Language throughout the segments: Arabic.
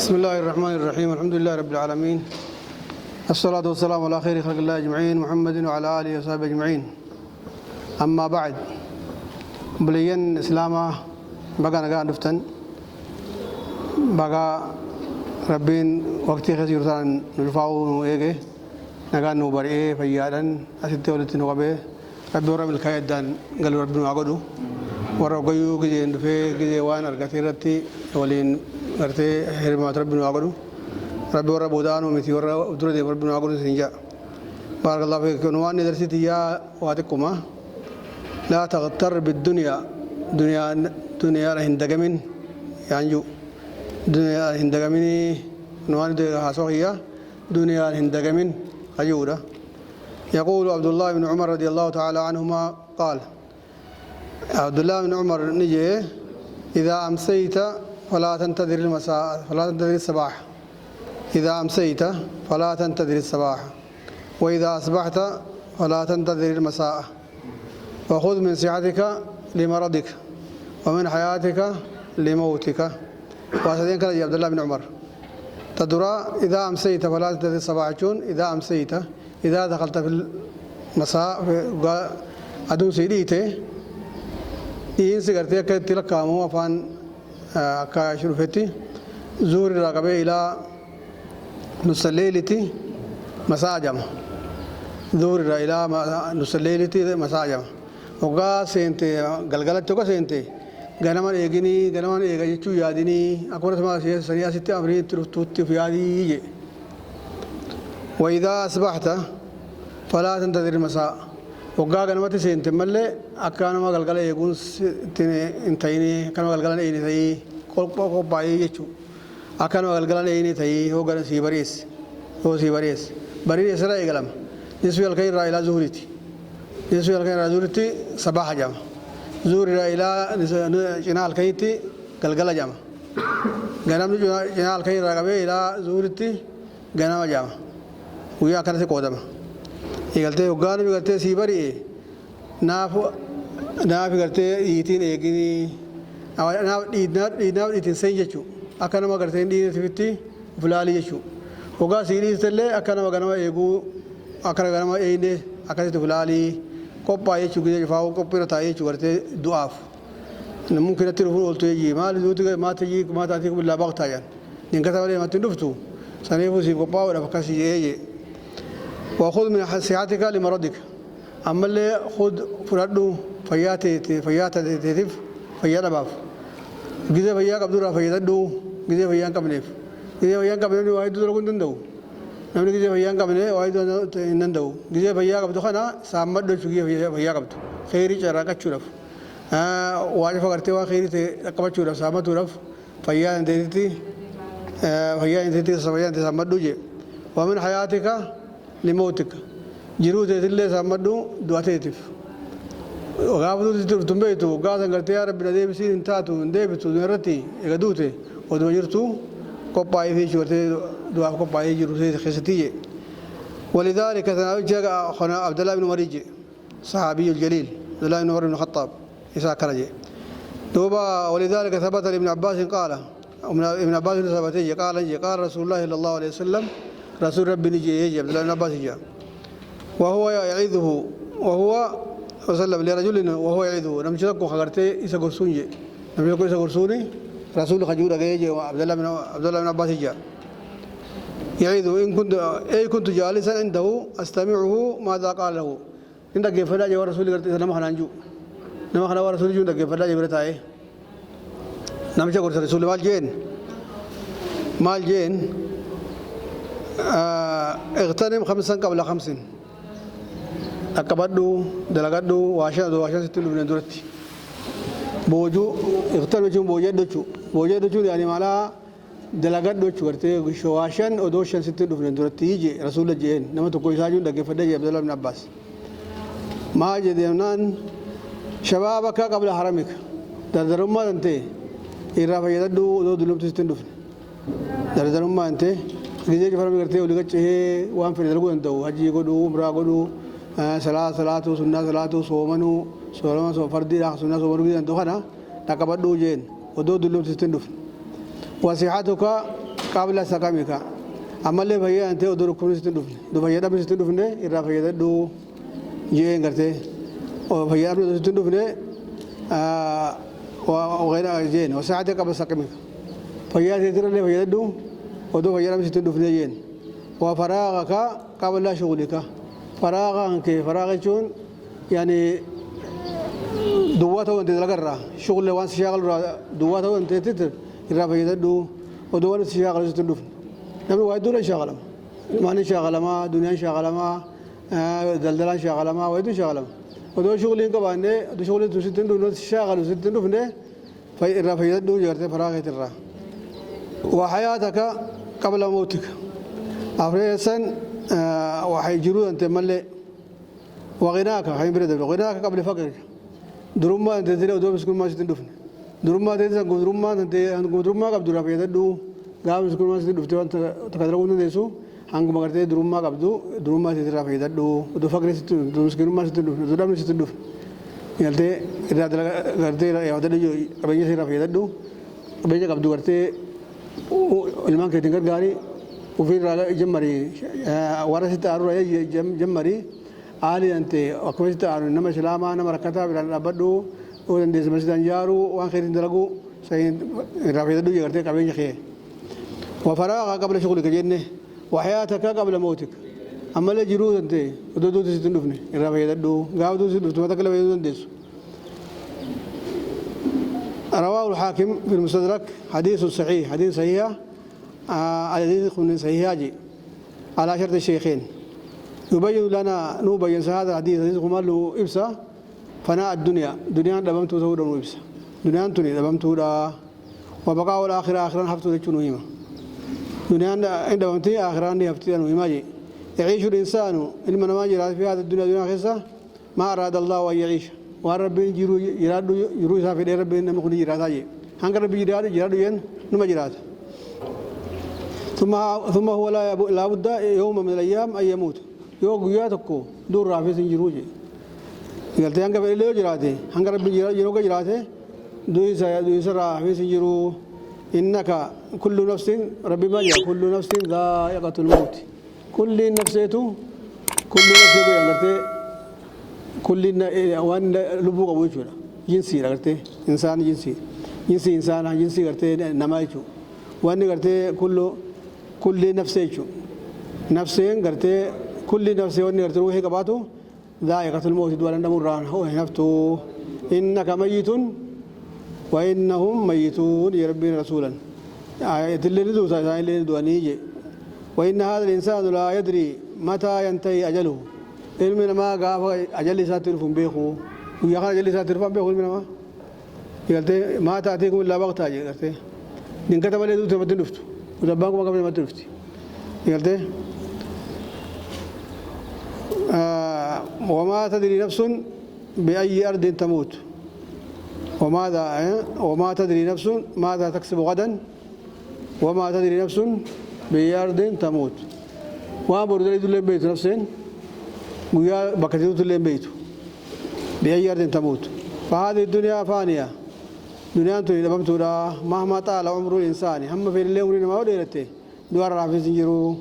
بسم الله الرحمن الرحيم الحمد لله رب العالمين الصلاة والسلام على خير خلق الله أجمعين محمد وعلى آله وصحبه أجمعين أما بعد بلين إسلاما بقى نقا نفتن بقى ربين وقتي خسير سان نرفعه نوئيه نقا نوبرئيه فيادا أسدت ولدت نوبه ربي ورب الكايد دان قالوا ربنا عقدوا ورقيو كذي ندفع كذي وان أركثيرتي ولين أرتي هرمات ربنا عقدوا ربي ورب ودانو مثي ورب درد ربنا عقدوا سنجا بارك الله فيك نوان درستي يا واتكما لا تغتر بالدنيا دنيا هندقمين يعني دنيا هندقميني نوان ده حاسوية دنيا هندقمين أجورا يقول عبد الله بن عمر رضي الله تعالى عنهما قال عبد الله بن عمر نجي إذا أمسيت فلا تنتظر المساء فلا تنتظر الصباح إذا أمسيت فلا تنتظر الصباح وإذا أصبحت فلا تنتظر المساء وخذ من صحتك لمرضك ومن حياتك لموتك وأسدين كلا عبد الله بن عمر تدرى إذا أمسيت فلا تنتظر الصباح إذا أمسيت إذا دخلت في المساء أدون سيديته إن سكرتي كتير كامو أفان كاشروفتي زور الرقبة إلى نص الليل مساء جمع زور إلى نص الليل مساء جمع وقا سنتي غلغلة توكا سنتي غنمان إيجني غنمان إيجا يشو ياديني أكون اسمع سنيا ستة أمرين توتي في يادي وإذا أصبحت فلا تنتظر المساء وقا غنمتي سنتي ملة أكان ما غلغلة يكون انتيني كان ما غلغلة إني ثاي كل باي يشو أكان ما غلغلة إني ثاي هو غن سيبريس بريس لا يقلم يسوي الخير إلى زهرتي يسوي الخير إلى زهرتي صباح جامع زور إلى جنال الخيرتي غلغلة جامع غنم جنال الخير رقبة إلى زهرتي غنم جامع ويا كان سكودما يقولته وقان بيقولته سيبري ناف يقولته يتين إيجني أو ناف يتين سينجتشو أكان ما قرتين دين سبتي فلالي يشو وقا سيريز تلي أكان ما قنما إيجو أكان قنما إيني أكان تفلالي كوبا يشو كذا جفاو كوبا تاي يشو قرته دعاف ممكن تروحوا قلتوا يجي ما لزوجك ما تجي ما تأتيك بالله بقتايان نينكتا ولا ما تندفتو سنيفو سيب كوبا ولا فكاسي يجي وخذ من صحتك لمرضك أما اللي خذ فردو فيات تيتف فيات باف جزء فيات عبد الله فيات دو جزء فيات كمنيف جزء فيات كمنيف وايد دو ركون تندو نمني جزء فيات كمنيف وايد نندو جزء فيات عبد خنا سامد دو شجية فيات عبد خيري شراكة شرف واجف کرتے وا خیری تے رقبہ شرف سامد شرف فيات انتيتي فيات انتيتي سويان سامد دو جي ومن حياتك لموتك جرو تيتلي سامدو دواتيتف وغابدو تمبيتو غازن غرتي يا رب ندي بسين انتاتو ندي بتو نرتي يغدوتي ودوجرتو كوباي في شورتي دوا كوباي جرو خستي ولذلك جاء اخونا عبد الله بن مريج صحابي الجليل عبد الله بن عمر بن الخطاب إسا كرجي توبا ولذلك ثبت لابن عباس قال ابن عباس ثبت قال رسول الله صلى الله عليه وسلم رسول ربي نجي عبد الله بن عباس جاء وهو يعيذه وهو وسلم لرجل وهو يعيذه نمشيكو خغرتي إسا غرسوني نمشيكو إسا غرسوني رسول خجور جاء عبد الله بن عباس جاء يعيذه إن كنت جالسا عنده أستمعه ماذا قال له إن دقي فلا جاء رسول غرتي نما خنانجو نما خنا رسول جو دقي فلا جاء برتاي نمشيكو رسول مال جين اغتنم 5 قبل 5 أكبادو دلقادو واشان ستلو من دورتي بوجو اغتنم جم بوجو يعني مالا دلقادو شورتي واشان ودوشان ستلو من دورتي يجي رسول الله جين نما تقول ساجون دقي فدجي عبد الله بن عباس ما جدينان شبابك قبل حرمك دردرم ما أنت إرافة يدو دو دلوم تستندف دردرم ما أنت جزء فرام करते हैं उलगच है वहाँ फिर दरगो अंतो हजी को दो उम्रा को दो सलातो सुन्ना सलातो सोमनु सोलमा सो फर्दी राख सुन्ना सोमनु भी अंतो है ना तकबद दो जेन वो दो दुल्लुम सिस्टम दुफ वसीहतुका قبل سقمك أما اللي فيا أنت ودور كل ستندفن دو فيا دم ستندفن إرا فيا دو جين قرته وفيا دم ستندفن وغير جين وساعتك قبل سقمك فيا تدري اللي فيا دو ودو فيا دم ستندفن جين وفراغك قبل شغلك فراغك فراغ شون يعني دواته وانت تلقرا شغل وان شغل دواته وانت تتر إرا فيا دو ودوان شغل ستندفن نحن وايد دول شغلة ما نشغل ما دنيا شغلة ما دلدلان شغلة ما وايد شغلة ودول شغلين كبانة دول شغلين تسيتن دول شغل وسيتن دول فنه فإرا فيد دول جرت فراغ ترى وحياتك قبل موتك أفريسن وحيجرو أنت ملء وغناك هاي بريد غناك قبل فقرك دروما أنت ترى ودول مسكون ما سيتن دفن دروما ترى دروما أنت دروما قبل دروما فيد دول قام مسكون ما سيتن دفتي وانت تقدرون تدرسوا هنگو مغرتي دروما قبضو دروما تترا فيدا دو فقر ستن دو مسكين ما ستن دو دام ستن دو يالتي إذا دل غرتي يا ودل جو أبيني سيرا فيدا دو أبيني قبضو غرتي المان كتير غاري وفي رالا جمري ورثة تارو راي جمري عالي أنت أكمل تارو نما سلاما نما ركعتا بلا بدو ودندس مسجد جارو وآخر دلقو سين رافيدا دو غرتي كابين خيه وفراغ قبل شغلك جنة وحياتك قبل موتك أما لا جرود أنت ودودو تستندفني الرافع يدو قاودو تستندف ما تكلم يدندس رواه الحاكم في المستدرك حديث صحيح حديث صحيح حديث صحيح على شرط الشيخين يبين لنا نبين هذا الحديث حديث قمال له إبسا فناء الدنيا دنيا دبمت تهودا وإبسا دنيا تني دبمت تهودا وبقاء الآخرة آخرا حفتو تجنوهما دنيا عندما تنتهي آخران يفتيان ويماجي يعيش الإنسان إلما ما جرى في هذا الدنيا دنيا خيسة ما أراد الله أن يعيش والرب يرو يسافر رب إنما يكون جراته هنگ رب جراته ين نما جراته ثم هو لا بد يوم من الأيام أن يموت يوم ياتكو دور رافي سنجروجي قالت هنگ بيلو جراته هنگ رب جرو جراته دوي سرا رافي سنجرو إنك كل نفس ربي ما جاء كل نفس ذائقة الموت كل نفسيته كل نفس يقول أنكرته كل وان لبوق أبويشونا جنسي أنكرته إنسان جنسي إنسان جنسي أنكرته نمايشو وان أنكرته كل نفسيشو نفسين أنكرته كل نفس وان أنكرته روحي كباتو ذائقة الموت دولا نمران هو نفته إنك ميت وإنهم ميتون يربين رسولا آية اللي ندو سايسان اللي ندو أنيجي وإن هذا الإنسان لا يدري متى ينتهي أجله علمنا ما قاف أجل ساترفون بيخو ويخان أجل ساترفون بيخو علمنا ما قلت ما تأتيكم إلا بغتة قلت إن كتب لي دوت ما تنفتو وتبانكم ما قبل ما تنفتي قلت وما تدري نفس بأي أرض تموت وما تدري نفس ماذا تكسب غدا وما تدري نفس بأرض تموت وأمر ذلك اللي بيت نفسين ويا بكتير اللي بيت بأي أرض تموت فهذه الدنيا فانية دنيا تريد بمتورا مهما طال عمر الإنسان هم في الليل ورينا ما وديرته دوار رافي سنجرو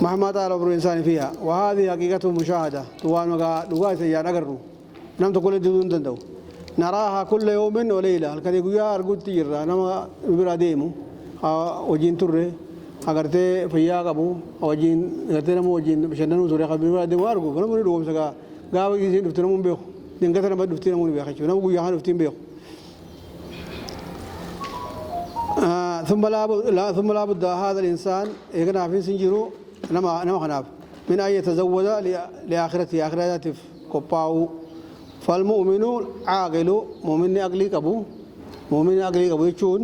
مهما طال عمر الإنسان فيها وهذه حقيقة مشاهدة توان مقا دوغاي سيان أقروا نم تقول دون تندو نراها كل يوم وليلة الكذي قويا أرجوت تيرا نما براديمو وجين تره أقرته فيا كابو وجين أقرته نمو وجين بشنو سوري كابو براديمو أرجو كنا بني دوم سكا قاوي يجين دفتنا مون بيخ دينكتنا ما دفتنا مون بيخ شو نمو قويا هان دفتين بيخ ثم لا بد هذا الإنسان يكون في سنجرو نما خناف من أن يتزود لآخرته آخرته كوباو فالمؤمن عاقل مؤمن أقلي كبو مؤمن أقلي كبو يشون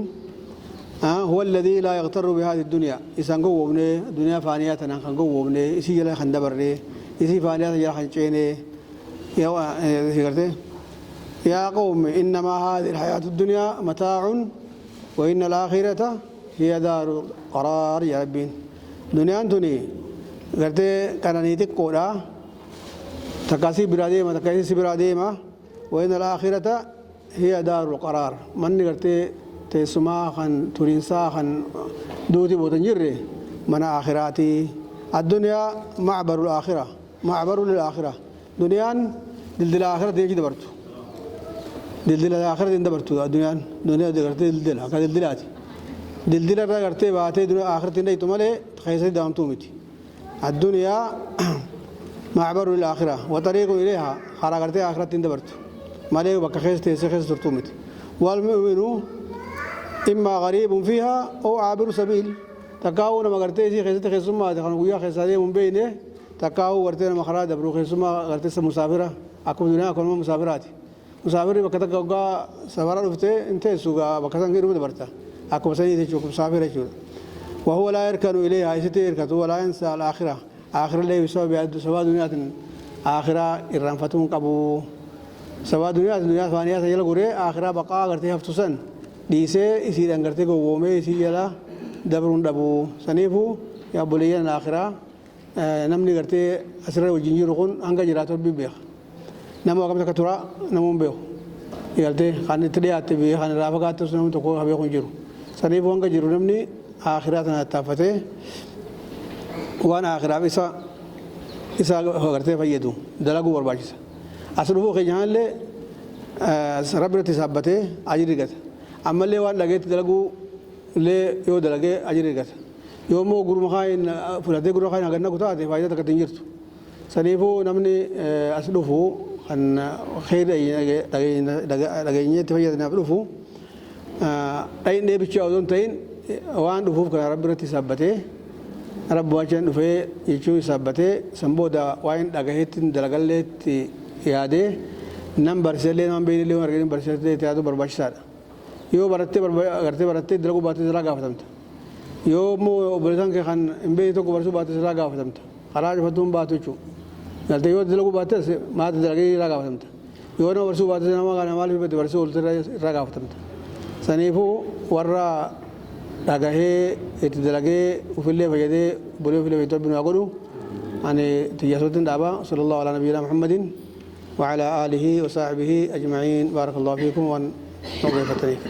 هو الذي لا يغتر بهذه الدنيا إذا نقوم بني الدنيا فانية نقوم بني إسي جل خندبرني إسي فانية جل خنچيني يا قوم إنما هذه الحياة الدنيا متاع وإن الآخرة هي دار قرار يا ربين دنيا أنتوني قرتي كاننيتك كودا تكاسي براديما تكاسي براديما وإن الآخرة هي دار القرار من قرتي تسمع خن ترينسا خن دوتي بوتنجري من آخراتي الدنيا معبر الآخرة معبر للآخرة دنيان دلدل الآخرة تيجي دبرتو دلدل الآخرة تيجي دبرتو دنيا دغرتي دلدل هكذا دلدلاتي دلدل الرجعتي باتي دنيا آخرة تيجي تملي خيسي دام تومتي الدنيا معبر للآخرة وطريق إليها خراجتي آخرة تيجي دبرتو مالي وبكخيس تيسي خيس ترتومتي والمؤمن إما غريب فيها أو عابر سبيل تكاو نما غرتي سي خيسة خيسوما تخان ويا خيسة من بينه تكاو غرتي نما خرا دبرو خيسوما غرتي مسافرة أكو دنيا أكو مسافرات مسافر بكتا كوكا سفرة رفته انت سوغا بكتا غير دبرتا أكو سني تشوف مسافر يشوف وهو لا يركن إليها يستي يركن ولا ينسى الآخرة آخر اللي يسوى بعد سوا دنيا آخرة الرنفتون كابو سوا دنيا فانية سجل غوري آخرة بقى غرتي هفتوسن ديسه يصير غرتي كوومه يصير يلا دبرون دبو سنيفو يا بوليان الآخرة نمني غرتي أسرع وجنجي ركون أنجا جراتور بيبيخ نمو أكمل كتورا نمو بيو يالتي خاني تريات بيه خاني رافقات تسنم تكو هبيه خنجرو سنيفو أنجا جرو نمني آخرة تناتفته وانا آخرة إسا غرتي فيدو دلقو برباجسا أسلوه خيجان لي ربنا تثبته أجري قت أما اللي وان لقيت دلقو لي يو دلقي أجري قت يومو غرو مخاين فلاتي غرو مخاين أغنى كتاتي فايدة تكتنجرتو سنيفو نمني أسلوه أن خير لقيني تفيد نفلوه أي نبي تشاودون تين وان دفوف كنا ربنا تثبته رب واجن في يشوي ثبته سنبودا وين لقيت دلقلت yaade nam barselee nam beeylee wargeen barselee taatu barbaachisaadha yoo barattee dalagu baatee sirraa gaafatamta yoo moo obboleessan kee kan hin beekne tokko barsuu baatee sirraa gaafatamta karaa cufatuun baatu jechuudha galtee yoo dalagu baatee maata dalagee irraa gaafatamta yoo nama barsuu baatee nama kana maaliif itti barsuu ooltee irraa gaafatamta saniifuu warra dhagahee itti dalagee ufillee fayyadee bolee ufillee fayyadee torbinu haa godhu ani tiyyaasotiin dhaaba sallallahu ala nabiyina muhammadin وعلى آله وصحبه أجمعين بارك الله فيكم ونوفق التاريخ